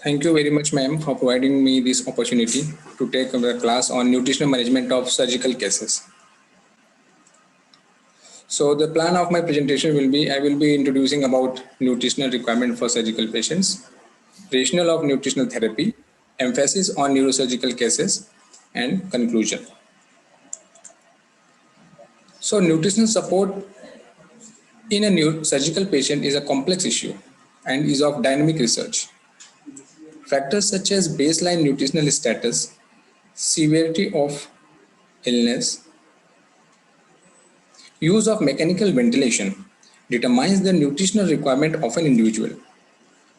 Thank you very much, ma'am, for providing me this opportunity to take a class on nutritional management of surgical cases. So the plan of my presentation will be, I will be introducing about nutritional requirement for surgical patients, rationale of nutritional therapy, emphasis on neurosurgical cases, and conclusion. So nutritional support in a new surgical patient is a complex issue and is of dynamic research. Factors such as baseline nutritional status, severity of illness, use of mechanical ventilation determines the nutritional requirement of an individual.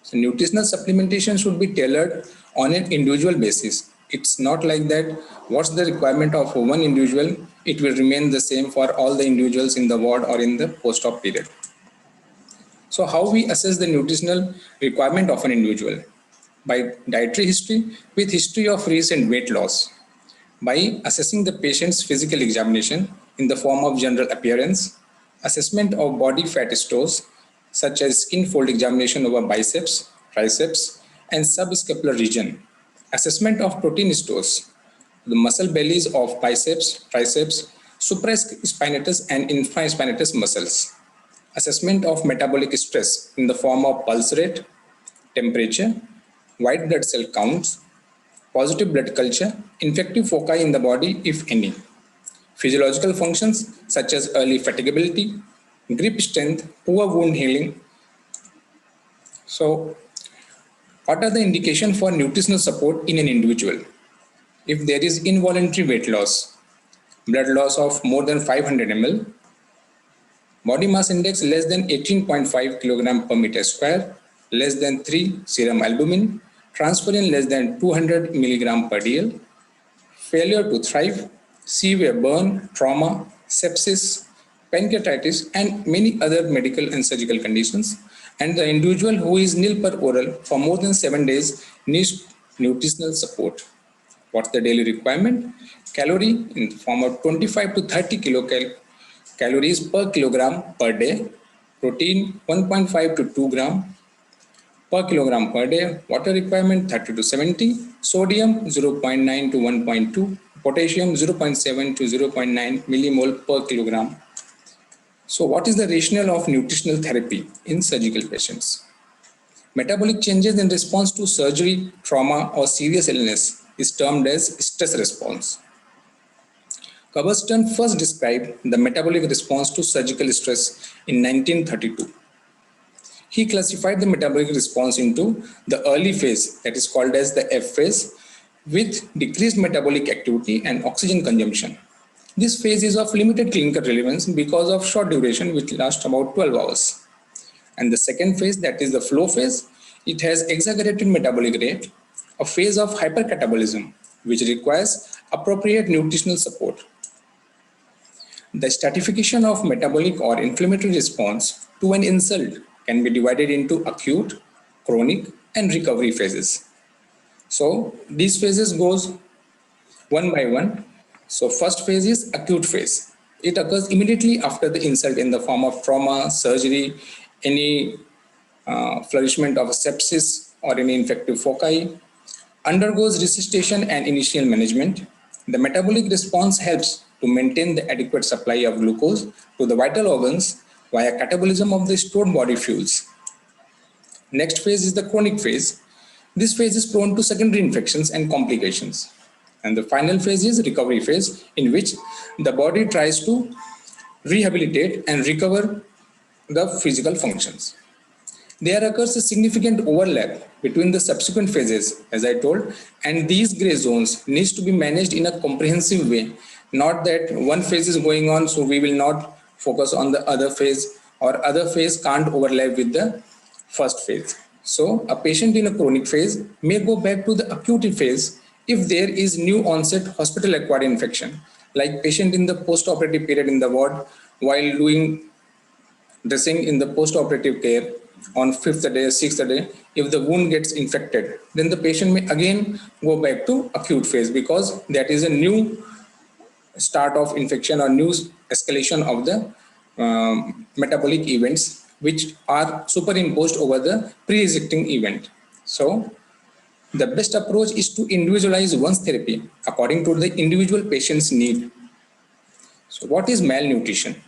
So nutritional supplementation should be tailored on an individual basis. It's not like that what's the requirement of one individual, it will remain the same for all the individuals in the ward or in the post-op period. So how we assess the nutritional requirement of an individual? By dietary history with history of recent weight loss, by assessing the patient's physical examination in the form of general appearance, assessment of body fat stores such as skin fold examination over biceps, triceps, and subscapular region, assessment of protein stores, the muscle bellies of biceps, triceps, supraspinatus and infraspinatus muscles, assessment of metabolic stress in the form of pulse rate, temperature, white blood cell counts, positive blood culture, infective foci in the body if any, physiological functions such as early fatigability, grip strength, poor wound healing. So what are the indications for nutritional support in an individual? If there is involuntary weight loss, blood loss of more than 500 ml, body mass index less than 18.5 kg per meter square, less than 3 serum albumin, transferrin less than 200 milligram per dl, failure to thrive, severe burn, trauma, sepsis, pancreatitis, and many other medical and surgical conditions. And the individual who is nil per oral for more than 7 days needs nutritional support. What's the daily requirement? Calorie in the form of 25 to 30 calories per kilogram per day, protein 1.5 to 2 gram per kilogram per day, water requirement 30 to 70, sodium 0.9 to 1.2, potassium 0.7 to 0.9 millimole per kilogram. So what is the rationale of nutritional therapy in surgical patients? Metabolic changes in response to surgery, trauma or serious illness is termed as stress response. Kuberston first described the metabolic response to surgical stress in 1932. He classified the metabolic response into the early phase, that is called as the F phase, with decreased metabolic activity and oxygen consumption. This phase is of limited clinical relevance because of short duration, which lasts about 12 hours. And the second phase, that is the flow phase, it has exaggerated metabolic rate, a phase of hypercatabolism, which requires appropriate nutritional support. The stratification of metabolic or inflammatory response to an insult can be divided into acute, chronic, and recovery phases. So these phases goes one by one. So first phase is acute phase. It occurs immediately after the insult in the form of trauma, surgery, any flourishment of a sepsis or any infective foci, undergoes resuscitation and initial management. The metabolic response helps to maintain the adequate supply of glucose to the vital organs via catabolism of the stored body fuels. Next phase is the chronic phase. This phase is prone to secondary infections and complications. And the final phase is recovery phase, in which the body tries to rehabilitate and recover the physical functions. There occurs a significant overlap between the subsequent phases, as I told, and these gray zones needs to be managed in a comprehensive way. Not that one phase is going on, so we will not focus on the other phase, or other phase can't overlap with the first phase. So a patient in a chronic phase may go back to the acute phase if there is new onset hospital acquired infection, like patient in the post-operative period in the ward while doing dressing in the post-operative care on 5th day, 6th day, if the wound gets infected, then the patient may again go back to acute phase because that is a new start of infection or new escalation of the metabolic events which are superimposed over the pre-existing event. So The best approach is to individualize one's therapy according to the individual patient's need. So what is malnutrition?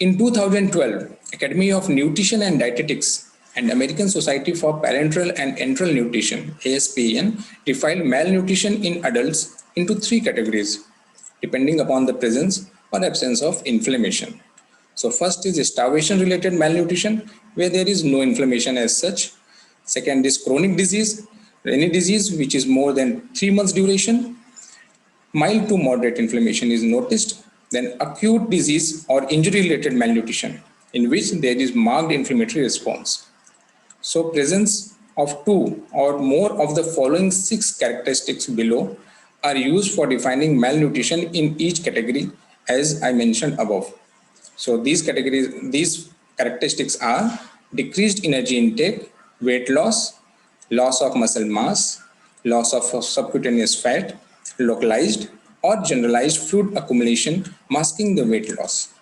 In 2012, Academy of Nutrition and Dietetics and American Society for Parenteral and Enteral Nutrition, ASPEN, defined malnutrition in adults into three categories, depending upon the presence or absence of inflammation. So first is starvation related malnutrition, where there is no inflammation as such. Second is chronic disease, any disease which is more than 3 months duration. Mild to moderate inflammation is noticed. Then acute disease or injury related malnutrition, in which there is marked inflammatory response. So presence of two or more of the following 6 characteristics below are used for defining malnutrition in each category as I mentioned above. So these characteristics are decreased energy intake, weight loss, loss of muscle mass, loss of subcutaneous fat, localized or generalized fluid accumulation masking the weight loss.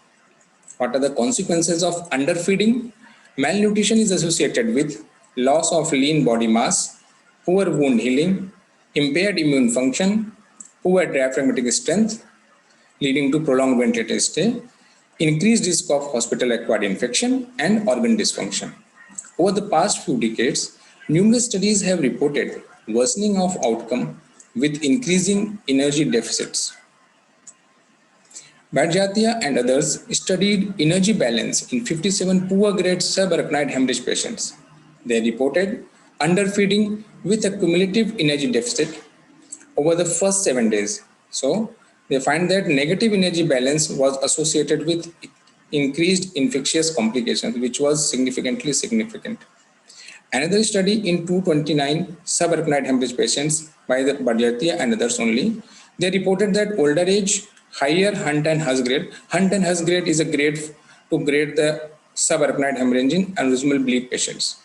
What are the consequences of underfeeding? Malnutrition is associated with loss of lean body mass, poor wound healing, impaired immune function, poor diaphragmatic strength, leading to prolonged ventilator stay, increased risk of hospital-acquired infection, and organ dysfunction. Over the past few decades, numerous studies have reported worsening of outcome with increasing energy deficits. Bhattacharya and others studied energy balance in 57 poor-grade subarachnoid hemorrhage patients. They reported underfeeding with a cumulative energy deficit over the first 7 days. So, they find that negative energy balance was associated with increased infectious complications, which was significant. Another study in 229 subarachnoid hemorrhage patients by the Bhattacharya and others only, they reported that older age, higher Hunt and Hus grade. Hunt and Hus grade is a grade to grade the subarachnoid hemorrhage in aneurysmal bleed patients.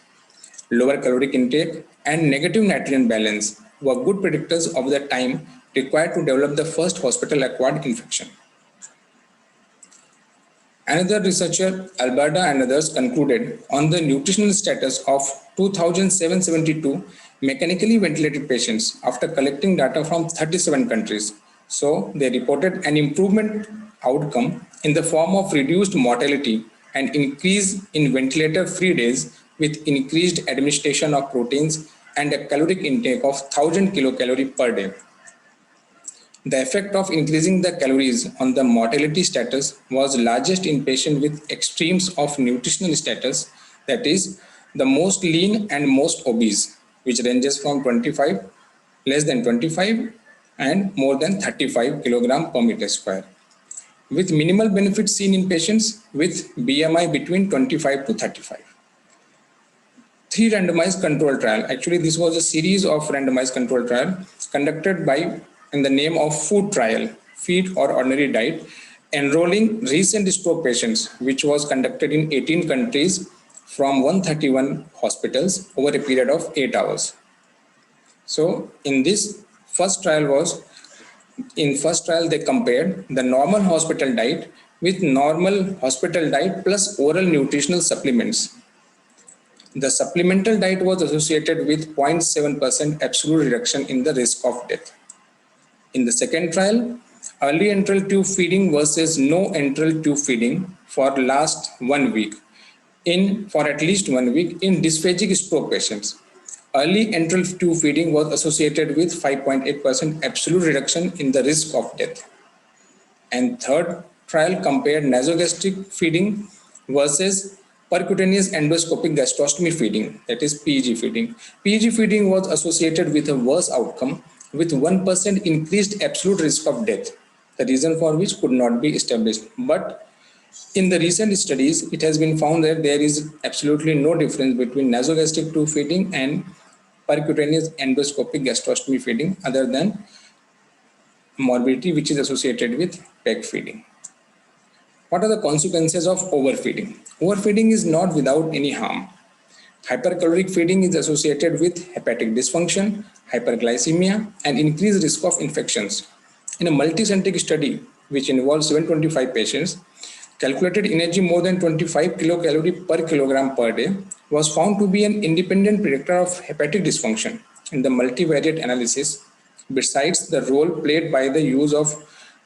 Lower caloric intake and negative nitrogen balance were good predictors of the time required to develop the first hospital-acquired infection. Another researcher, Alberta and others, concluded on the nutritional status of 2,772 mechanically ventilated patients after collecting data from 37 countries. So they reported an improvement outcome in the form of reduced mortality and increase in ventilator-free days with increased administration of proteins and a caloric intake of 1000 kilocalorie per day. The effect of increasing the calories on the mortality status was largest in patients with extremes of nutritional status, that is, the most lean and most obese, which ranges from 25, less than 25, and more than 35 kilogram per meter square, with minimal benefits seen in patients with BMI between 25 to 35. 3 randomized control trial. Actually, this was a series of randomized control trial conducted by in the name of food trial, feed or ordinary diet, enrolling recent stroke patients, which was conducted in 18 countries from 131 hospitals over a period of 8 hours. So in this first trial they compared the normal hospital diet with normal hospital diet plus oral nutritional supplements. The supplemental diet was associated with 0.7% absolute reduction in the risk of death. In the second trial, early enteral tube feeding versus no enteral tube feeding for last 1 week for at least 1 week in dysphagic stroke patients. Early enteral tube feeding was associated with 5.8% absolute reduction in the risk of death. And third trial compared nasogastric feeding versus percutaneous endoscopic gastrostomy feeding, that is PEG feeding. PEG feeding was associated with a worse outcome with 1% increased absolute risk of death, the reason for which could not be established. But in the recent studies, it has been found that there is absolutely no difference between nasogastric tube feeding and percutaneous endoscopic gastrostomy feeding other than morbidity which is associated with PEG feeding. What are the consequences of overfeeding? Overfeeding is not without any harm. Hypercaloric feeding is associated with hepatic dysfunction, hyperglycemia, and increased risk of infections. In a multicentric study, which involved 725 patients, calculated energy more than 25 kilocalorie per kilogram per day was found to be an independent predictor of hepatic dysfunction in the multivariate analysis, besides the role played by the use of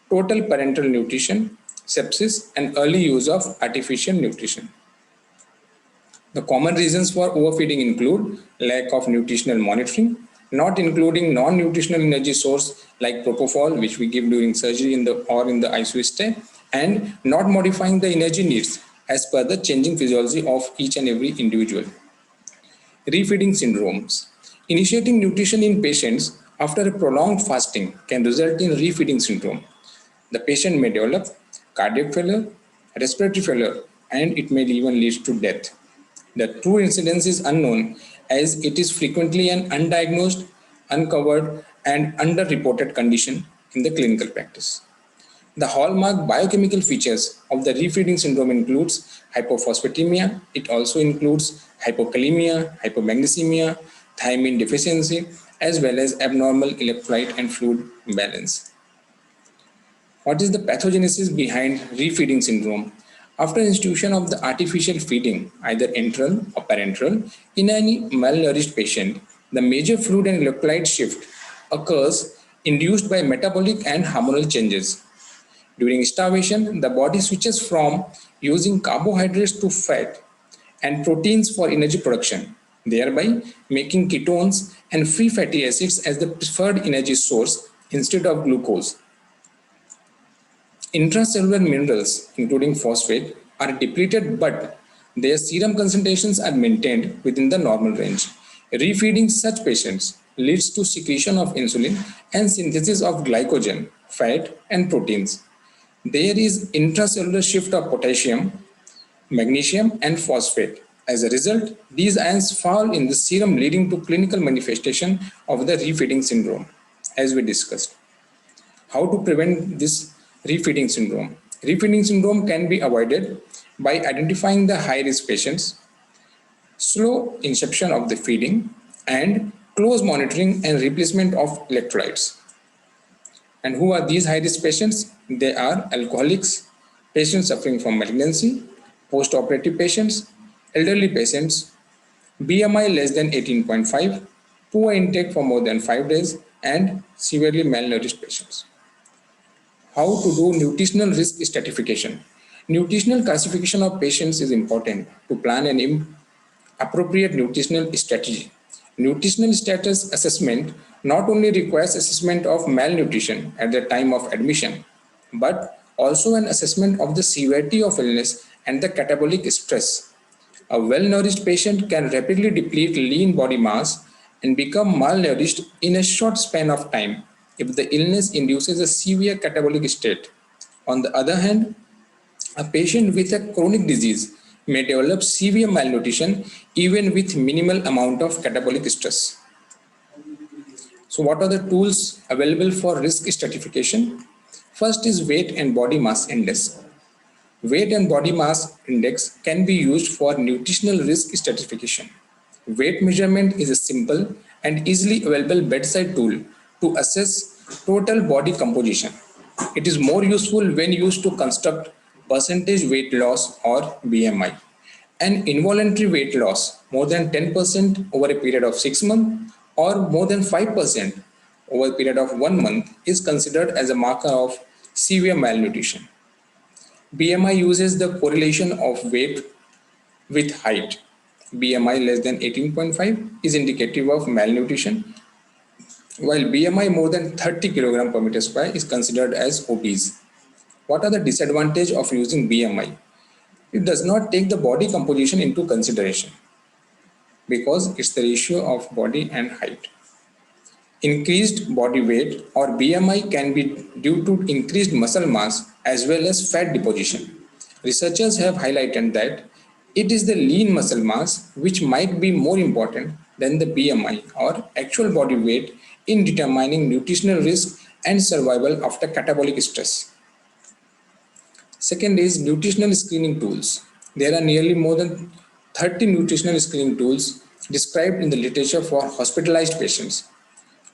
total parenteral nutrition, sepsis, and early use of artificial nutrition. The common reasons for overfeeding include lack of nutritional monitoring, not including non-nutritional energy source like propofol, which we give during surgery in the ICU stay, and not modifying the energy needs as per the changing physiology of each and every individual. Refeeding syndromes. Initiating nutrition in patients after a prolonged fasting can result in refeeding syndrome. The patient may develop cardiac failure, respiratory failure, and it may even lead to death. The true incidence is unknown as it is frequently an undiagnosed, uncovered, and underreported condition in the clinical practice. The hallmark biochemical features of the refeeding syndrome includes hypophosphatemia. It also includes hypokalemia, hypomagnesemia, thiamine deficiency, as well as abnormal electrolyte and fluid balance. What is the pathogenesis behind refeeding syndrome? After institution of the artificial feeding, either enteral or parenteral, in any malnourished patient, the major fluid and electrolyte shift occurs induced by metabolic and hormonal changes. During starvation, the body switches from using carbohydrates to fat and proteins for energy production, thereby making ketones and free fatty acids as the preferred energy source instead of glucose. Intracellular minerals, including phosphate, are depleted, but their serum concentrations are maintained within the normal range. Refeeding such patients leads to secretion of insulin and synthesis of glycogen, fat, and proteins. There is intracellular shift of potassium, magnesium, and phosphate. As a result, these ions fall in the serum, leading to clinical manifestation of the refeeding syndrome, as we discussed. How to prevent this refeeding syndrome? Refeeding syndrome can be avoided by identifying the high-risk patients, slow inception of the feeding, and close monitoring and replacement of electrolytes. And who are these high-risk patients? They are alcoholics, patients suffering from malignancy, post-operative patients, elderly patients, BMI less than 18.5, poor intake for more than 5 days, and severely malnourished patients. How to do nutritional risk stratification? Nutritional classification of patients is important to plan an appropriate nutritional strategy. Nutritional status assessment not only requires assessment of malnutrition at the time of admission, but also an assessment of the severity of illness and the catabolic stress. A well-nourished patient can rapidly deplete lean body mass and become malnourished in a short span of time if the illness induces a severe catabolic state. On the other hand, a patient with a chronic disease may develop severe malnutrition even with minimal amount of catabolic stress. So what are the tools available for risk stratification? First is weight and body mass index. Weight and body mass index can be used for nutritional risk stratification. Weight measurement is a simple and easily available bedside tool to assess total body composition. It is more useful when used to construct percentage weight loss or BMI. An involuntary weight loss more than 10% over a period of 6 months or more than 5% over a period of 1 month is considered as a marker of severe malnutrition. BMI uses the correlation of weight with height. BMI less than 18.5 is indicative of malnutrition, while BMI more than 30 kg per meter square is considered as obese. What are the disadvantages of using BMI? It does not take the body composition into consideration because it's the ratio of body and height. Increased body weight or BMI can be due to increased muscle mass as well as fat deposition. Researchers have highlighted that it is the lean muscle mass which might be more important than the BMI or actual body weight in determining nutritional risk and survival after catabolic stress. Second is nutritional screening tools. There are nearly more than 30 nutritional screening tools described in the literature for hospitalized patients.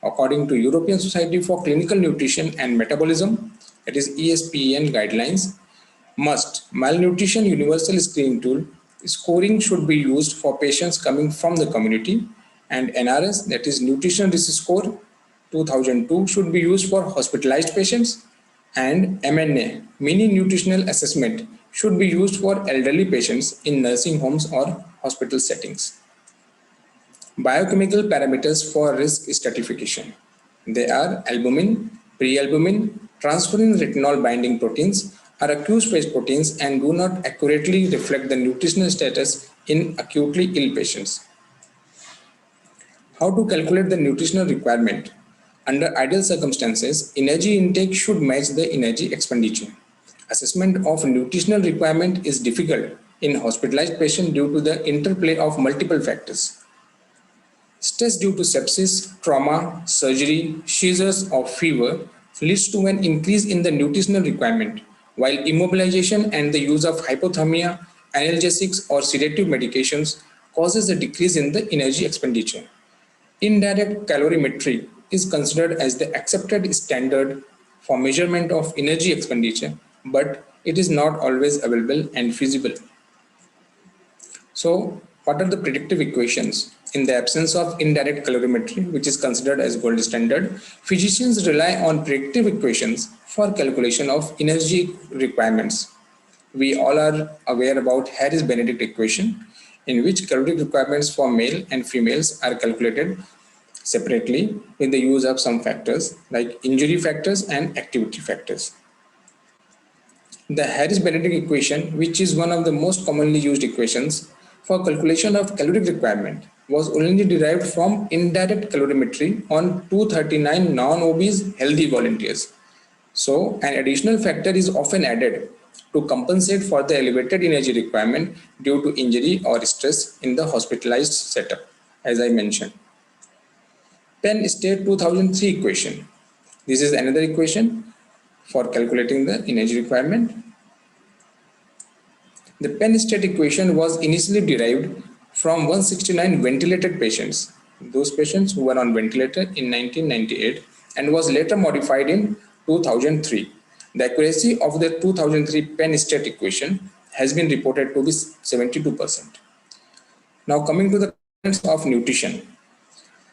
According to European Society for Clinical Nutrition and Metabolism, that is ESPEN guidelines, malnutrition universal screening tool scoring should be used for patients coming from the community And NRS, that is Nutritional Risk Score 2002, should be used for hospitalized patients, and MNA, Mini Nutritional Assessment, should be used for elderly patients in nursing homes or hospital settings. Biochemical parameters for risk stratification. They are albumin, prealbumin, transferrin retinol binding proteins are accused phase proteins and do not accurately reflect the nutritional status in acutely ill patients. How to calculate the nutritional requirement? Under ideal circumstances, energy intake should match the energy expenditure. Assessment of nutritional requirement is difficult in hospitalized patients due to the interplay of multiple factors. Stress due to sepsis, trauma, surgery, seizures, or fever leads to an increase in the nutritional requirement, while immobilization and the use of hypothermia, analgesics, or sedative medications causes a decrease in the energy expenditure. Indirect calorimetry is considered as the accepted standard for measurement of energy expenditure, but it is not always available and feasible. So, what are the predictive equations? In the absence of indirect calorimetry, which is considered as gold standard, physicians rely on predictive equations for calculation of energy requirements. We all are aware about Harris-Benedict equation, in which caloric requirements for male and females are calculated separately with the use of some factors like injury factors and activity factors. The Harris-Benedict equation, which is one of the most commonly used equations for calculation of caloric requirement, was only derived from indirect calorimetry on 239 non-obese healthy volunteers. So, an additional factor is often added to compensate for the elevated energy requirement due to injury or stress in the hospitalized setup, as I mentioned. Penn State 2003 equation. This is another equation for calculating the energy requirement. The Penn State equation was initially derived from 169 ventilated patients, those patients who were on ventilator in 1998, and was later modified in 2003. The accuracy of the 2003 Penn State equation has been reported to be 72%. Now coming to the components of nutrition.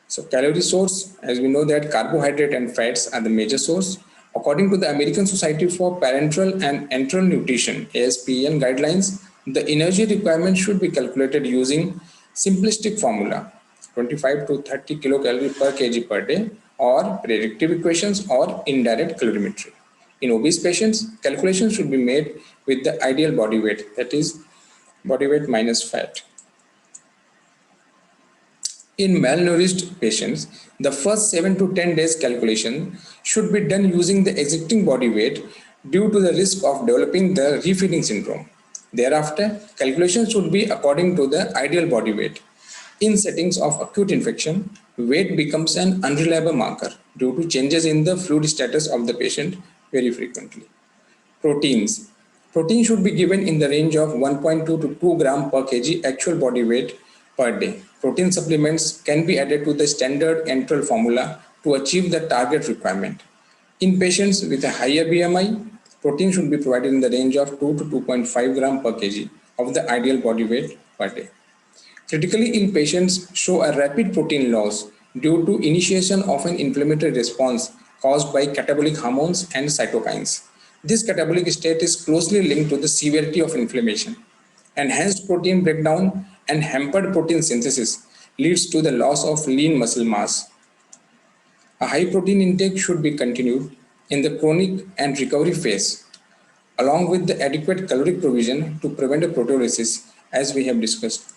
So calorie source, as we know that carbohydrate and fats are the major source. According to the American Society for Parenteral and Enteral Nutrition (ASPEN) guidelines, the energy requirement should be calculated using simplistic formula 25 to 30 kilocalorie per kg per day, or predictive equations, or indirect calorimetry. In obese patients, calculations should be made with the ideal body weight, that is body weight minus fat. In malnourished patients, the first 7 to 10 days calculation should be done using the existing body weight due to the risk of developing the refeeding syndrome. Thereafter, calculations should be according to the ideal body weight. In settings of acute infection, weight becomes an unreliable marker due to changes in the fluid status of the patient very frequently. Proteins. Protein should be given in the range of 1.2 to 2 gram per kg actual body weight per day. Protein supplements can be added to the standard enteral formula to achieve the target requirement. In patients with a higher BMI, protein should be provided in the range of 2 to 2.5 gram per kg of the ideal body weight per day. Critically ill patients show a rapid protein loss due to initiation of an inflammatory response caused by catabolic hormones and cytokines. This catabolic state is closely linked to the severity of inflammation. Enhanced protein breakdown and hampered protein synthesis leads to the loss of lean muscle mass. A high protein intake should be continued in the chronic and recovery phase, along with the adequate caloric provision to prevent a proteolysis, as we have discussed.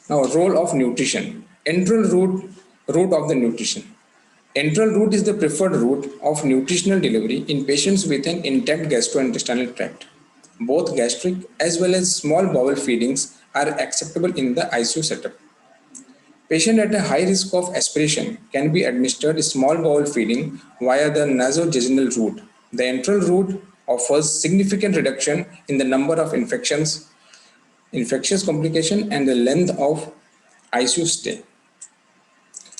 Now, role of nutrition. Enteral route of the nutrition. Enteral route is the preferred route of nutritional delivery in patients with an intact gastrointestinal tract. Both gastric as well as small bowel feedings are acceptable in the ICU setup. Patient at a high risk of aspiration can be administered small bowel feeding via the nasojejunal route. The enteral route offers significant reduction in the number of infectious complication and the length of ICU stay.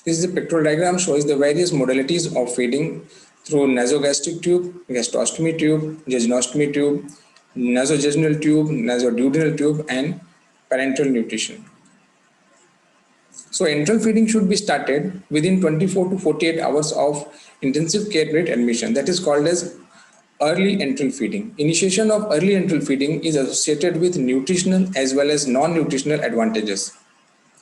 This is a pictorial diagram shows the various modalities of feeding through nasogastric tube, gastrostomy tube, jejunostomy tube, nasojejunal tube, nasoduodenal tube, and parenteral nutrition. So enteral feeding should be started within 24 to 48 hours of intensive care unit admission. That is called as early enteral feeding. Initiation of early enteral feeding is associated with nutritional as well as non-nutritional advantages.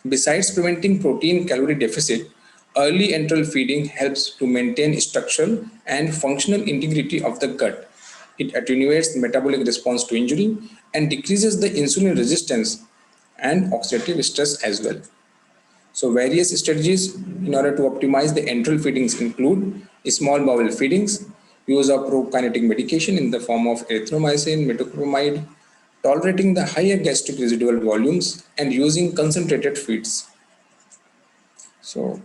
Besides preventing protein calorie deficit, early enteral feeding helps to maintain structural and functional integrity of the gut. It attenuates the metabolic response to injury and decreases the insulin resistance and oxidative stress as well. So various strategies in order to optimize the enteral feedings include small bowel feedings, use of prokinetic medication in the form of erythromycin, metoclopramide, tolerating the higher gastric residual volumes, and using concentrated feeds. So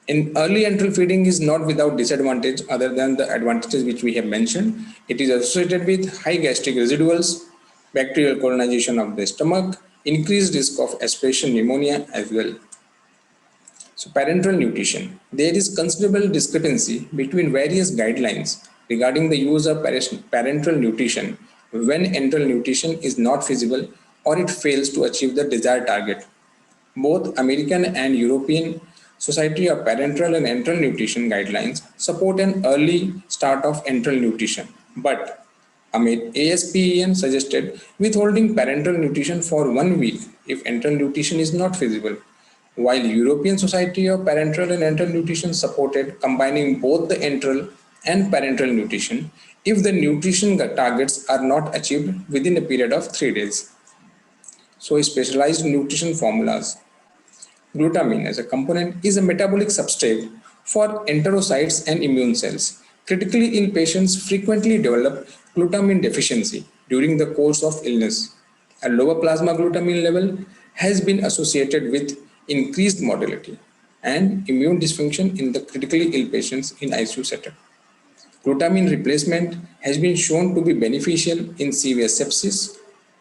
in early enteral feeding is not without disadvantage other than the advantages which we have mentioned. It is associated with high gastric residuals, bacterial colonization of the stomach, increased risk of aspiration pneumonia as well. So parenteral nutrition. There is considerable discrepancy between various guidelines regarding the use of parenteral nutrition when enteral nutrition is not feasible or it fails to achieve the desired target. Both American and European Society of Parenteral and Enteral Nutrition guidelines support an early start of enteral nutrition, but ASPEN suggested withholding parenteral nutrition for 1 week if enteral nutrition is not feasible, while European Society of Parenteral and Enteral Nutrition supported combining both the enteral and parenteral nutrition if the nutrition targets are not achieved within a period of 3 days. So, specialized nutrition formulas. Glutamine as a component is a metabolic substrate for enterocytes and immune cells. Critically ill patients frequently develop glutamine deficiency during the course of illness. A lower plasma glutamine level has been associated with increased mortality and immune dysfunction in the critically ill patients in ICU setup. Glutamine replacement has been shown to be beneficial in severe sepsis,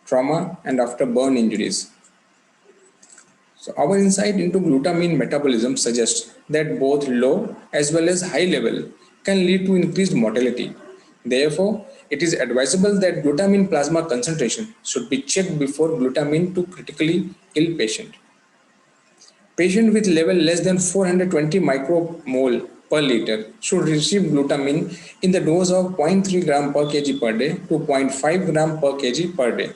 trauma, and after burn injuries. So our insight into glutamine metabolism suggests that both low as well as high level can lead to increased mortality. Therefore, it is advisable that glutamine plasma concentration should be checked before glutamine to critically ill patient. Patient with level less than 420 micromole per liter should receive glutamine in the dose of 0.3 gram per kg per day to 0.5 gram per kg per day.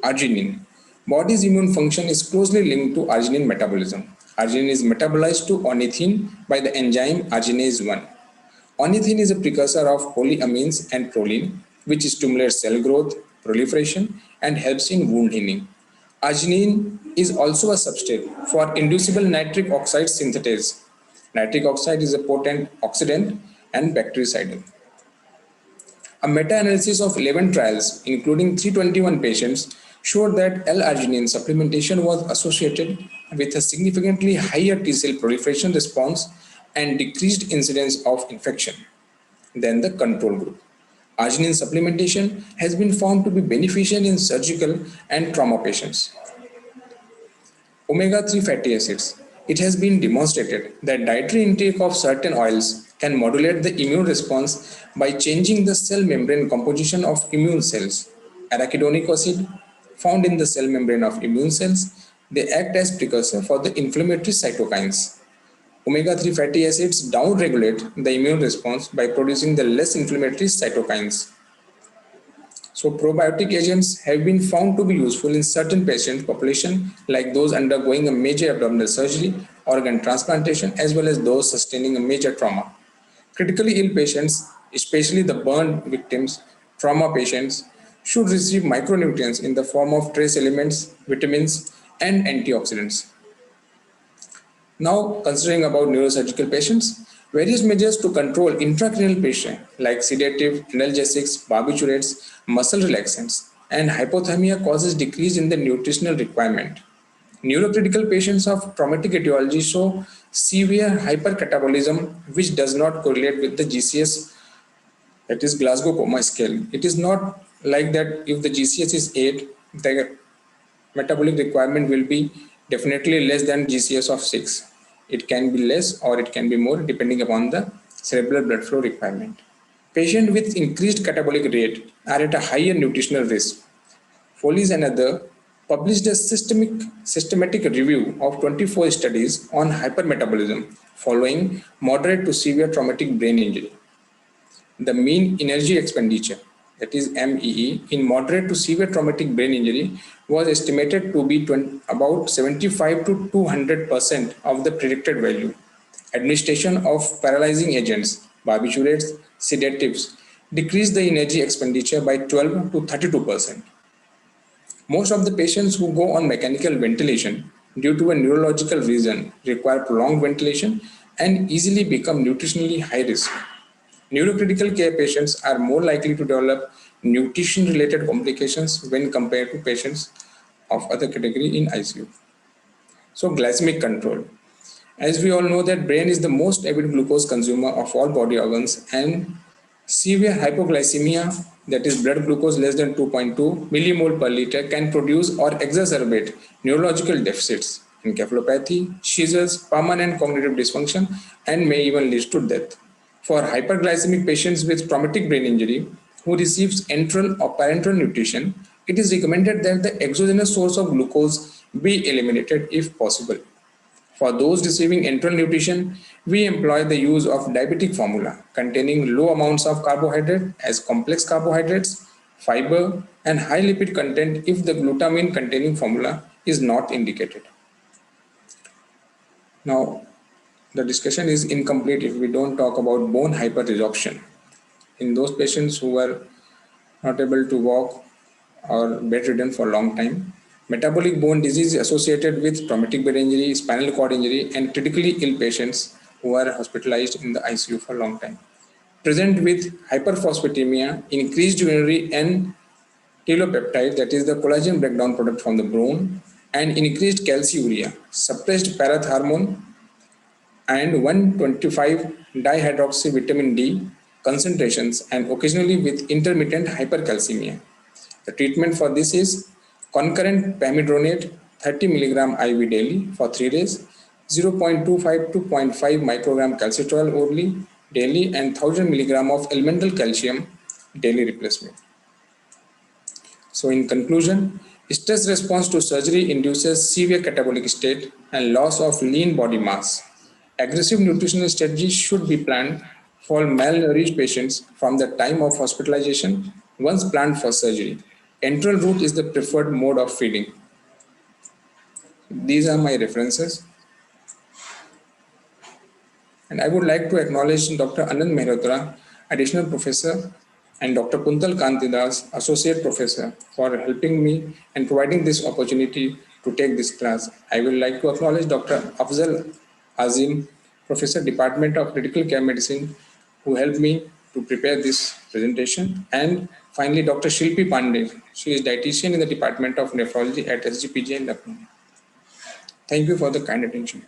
Arginine. Body's immune function is closely linked to arginine metabolism. Arginine is metabolized to ornithine by the enzyme arginase 1. Ornithine is a precursor of polyamines and proline, which stimulates cell growth, proliferation, and helps in wound healing. Arginine is also a substrate for inducible nitric oxide synthetase. Nitric oxide is a potent oxidant and bactericidal. A meta-analysis of 11 trials, including 321 patients, showed that L-arginine supplementation was associated with a significantly higher T-cell proliferation response and decreased incidence of infection than the control group. Arginine supplementation has been found to be beneficial in surgical and trauma patients. Omega-3 fatty acids. It has been demonstrated that dietary intake of certain oils can modulate the immune response by changing the cell membrane composition of immune cells. Arachidonic acid, found in the cell membrane of immune cells, they act as precursor for the inflammatory cytokines. Omega-3 fatty acids downregulate the immune response by producing the less inflammatory cytokines. So probiotic agents have been found to be useful in certain patient population like those undergoing a major abdominal surgery, organ transplantation, as well as those sustaining a major trauma. Critically ill patients, especially the burn victims, trauma patients, should receive micronutrients in the form of trace elements, vitamins, and antioxidants. Now, considering about neurosurgical patients, various measures to control intracranial pressure like sedative, analgesics, barbiturates, muscle relaxants, and hypothermia causes decrease in the nutritional requirement. Neurocritical patients of traumatic etiology show severe hypercatabolism which does not correlate with the GCS, that is Glasgow Coma Scale. It is not like that if the GCS is 8, the metabolic requirement will be definitely less than GCS of 6. It can be less or it can be more depending upon the cerebral blood flow requirement. Patients with increased catabolic rate are at a higher nutritional risk. Foley's and other published a systematic review of 24 studies on hypermetabolism following moderate to severe traumatic brain injury. The mean energy expenditure, that is MEE, in moderate to severe traumatic brain injury was estimated to be about 75 to 200% of the predicted value. Administration of paralyzing agents, barbiturates, sedatives, decreased the energy expenditure by 12 to 32%. Most of the patients who go on mechanical ventilation due to a neurological reason require prolonged ventilation and easily become nutritionally high risk. Neurocritical care patients are more likely to develop nutrition-related complications when compared to patients of other category in ICU. So glycemic control. As we all know that brain is the most avid glucose consumer of all body organs, and severe hypoglycemia, that is blood glucose less than 2.2 millimole per liter, can produce or exacerbate neurological deficits, encephalopathy, seizures, permanent cognitive dysfunction, and may even lead to death. For hyperglycemic patients with traumatic brain injury who receives enteral or parenteral nutrition, it is recommended that the exogenous source of glucose be eliminated if possible. For those receiving enteral nutrition, we employ the use of diabetic formula containing low amounts of carbohydrate as complex carbohydrates, fiber, and high lipid content if the glutamine containing formula is not indicated. Now, the discussion is incomplete if we don't talk about bone hyperresorption. In those patients who were not able to walk or bedridden for a long time, metabolic bone disease associated with traumatic brain injury, spinal cord injury, and critically ill patients who are hospitalized in the ICU for a long time present with hyperphosphatemia, increased urinary N telopeptide, that is the collagen breakdown product from the bone, and increased calciuria, suppressed parathormone, and 125 dihydroxy vitamin D concentrations, and occasionally with intermittent hypercalcemia. The treatment for this is concurrent pamidronate 30 mg IV daily for 3 days, 0.25 to 0.5 microgram calcitriol orally daily, and 1000 mg of elemental calcium daily replacement. So in conclusion, stress response to surgery induces severe catabolic state and loss of lean body mass. Aggressive nutritional strategies should be planned for malnourished patients from the time of hospitalization once planned for surgery. Enteral route is the preferred mode of feeding. These are my references. And I would like to acknowledge Dr. Anand Mehrotra, Additional Professor, and Dr. Kuntal Kantidas, Associate Professor, for helping me and providing this opportunity to take this class. I would like to acknowledge Dr. Afzal Azim, Professor, Department of Critical Care Medicine, who helped me to prepare this presentation. And finally, Dr. Shilpi Pandey. She is dietitian in the Department of Nephrology at SGPG in Lucknow. Thank you for the kind attention.